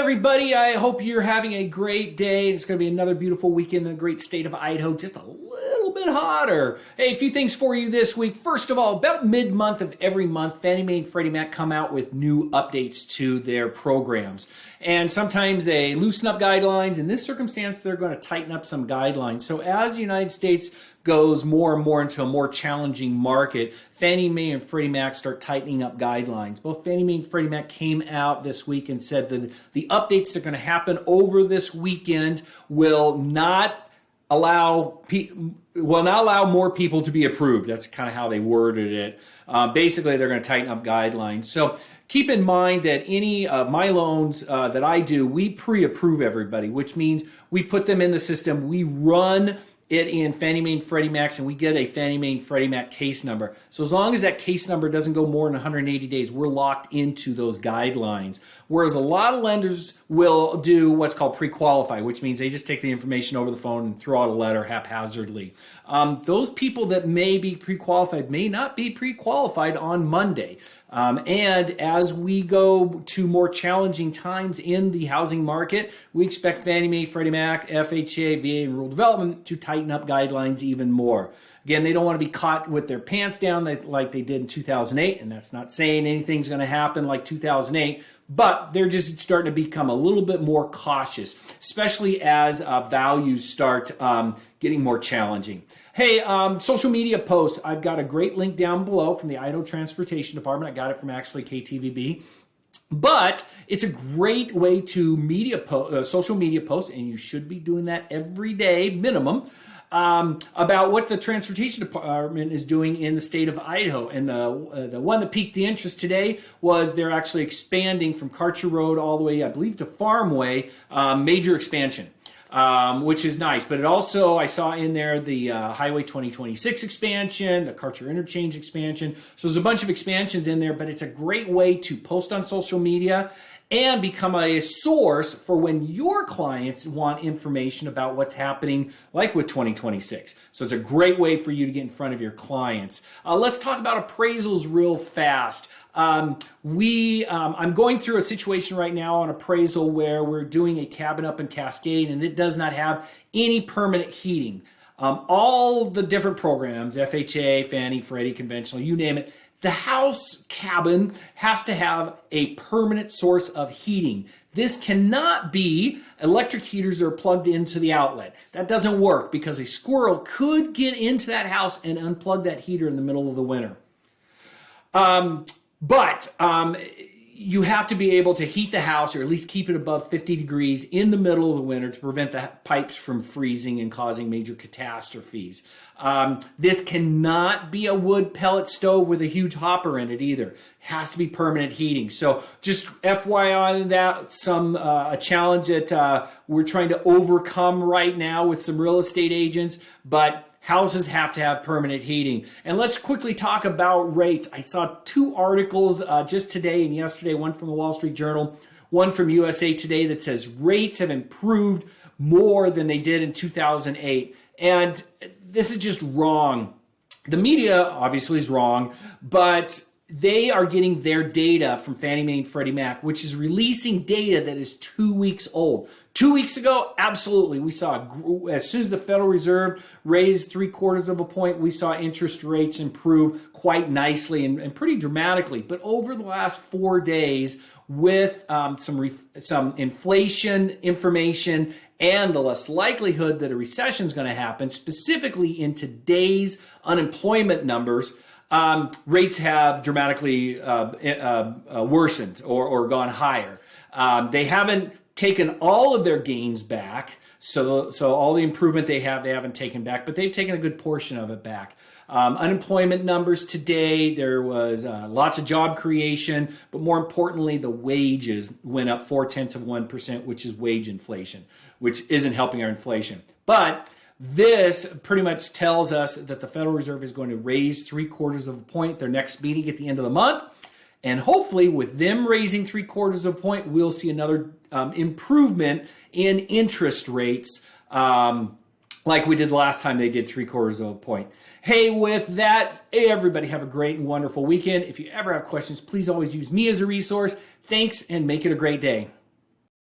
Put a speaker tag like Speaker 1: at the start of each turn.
Speaker 1: everybody. I hope you're having a great day. It's going to be another beautiful weekend in the great state of Idaho, just a little bit hotter. Hey, a few things for you this week. First of all, about mid-month of every month, Fannie Mae and Freddie Mac come out with new updates to their programs. And sometimes they loosen up guidelines. In this circumstance, they're going to tighten up some guidelines. So as the United States goes more and more into a more challenging market, Fannie Mae and Freddie Mac start tightening up guidelines. Both Fannie Mae and Freddie Mac came out this week and said that the updates that are going to happen over this weekend will not allow more people to be approved. That's kind of how they worded it. Basically, they're going to tighten up guidelines. So keep in mind that any of my loans that I do, we pre-approve everybody, which means we put them in the system. We run it in Fannie Mae and Freddie Mac's, and we get a Fannie Mae and Freddie Mac case number. So as long as that case number doesn't go more than 180 days, we're locked into those guidelines. Whereas a lot of lenders will do what's called pre-qualify, which means they just take the information over the phone and throw out a letter haphazardly. Those people that may be pre-qualified may not be pre-qualified on Monday. And as we go to more challenging times in the housing market, we expect Fannie Mae, Freddie Mac, FHA, VA, and Rural Development to tighten up guidelines even more. Again, they don't want to be caught with their pants down like they did in 2008, and that's not saying anything's going to happen like 2008, but they're just starting to become a little bit more cautious, especially as values start getting more challenging. Hey, social media posts. I've got a great link down below from the Idaho Transportation Department. I got it from actually KTVB. But it's a great way to social media posts, and you should be doing that every day minimum, about what the Transportation Department is doing in the state of Idaho. And the one that piqued the interest today was they're actually expanding from Karcher Road all the way, I believe, to Farmway, major expansion. Which is nice. But it also, I saw in there the Highway 2026 expansion, the Karcher Interchange expansion. So there's a bunch of expansions in there, but it's a great way to post on social media and become a source for when your clients want information about what's happening, like with 2026. So it's a great way for you to get in front of your clients. Let's talk about appraisals real fast. I'm going through a situation right now on appraisal where we're doing a cabin up in Cascade, and it does not have any permanent heating. All the different programs, FHA, Fannie, Freddie, conventional, you name it, the house cabin has to have a permanent source of heating. This cannot be electric heaters that are plugged into the outlet. That doesn't work because a squirrel could get into that house and unplug that heater in the middle of the winter. But you have to be able to heat the house, or at least keep it above 50 degrees in the middle of the winter to prevent the pipes from freezing and causing major catastrophes. This cannot be a wood pellet stove with a huge hopper in it either. It has to be permanent heating. So just FYI on that, a challenge that we're trying to overcome right now with some real estate agents, but houses have to have permanent heating. And let's quickly talk about rates. I saw two articles just today and yesterday, one from the Wall Street Journal, one from USA Today, that says rates have improved more than they did in 2008. And this is just wrong. The media obviously is wrong, but they are getting their data from Fannie Mae and Freddie Mac, which is releasing data that is 2 weeks old. 2 weeks ago, absolutely, we saw, as soon as the Federal Reserve raised 3/4 of a point, we saw interest rates improve quite nicely and pretty dramatically. But over the last 4 days, with some inflation information and the less likelihood that a recession is going to happen, specifically in today's unemployment numbers, rates have dramatically worsened or gone higher. They haven't taken all of their gains back, so all the improvement they haven't taken back, but they've taken a good portion of it back. Unemployment numbers today, there was lots of job creation, but more importantly, the wages went up 0.4%, which is wage inflation, which isn't helping our inflation. But this pretty much tells us that the Federal Reserve is going to raise 3/4 of a point at their next meeting at the end of the month. And hopefully with them raising 3/4 of a point, we'll see another improvement in interest rates like we did last time they did 3/4 of a point. Hey, with that, everybody have a great and wonderful weekend. If you ever have questions, please always use me as a resource. Thanks, and make it a great day.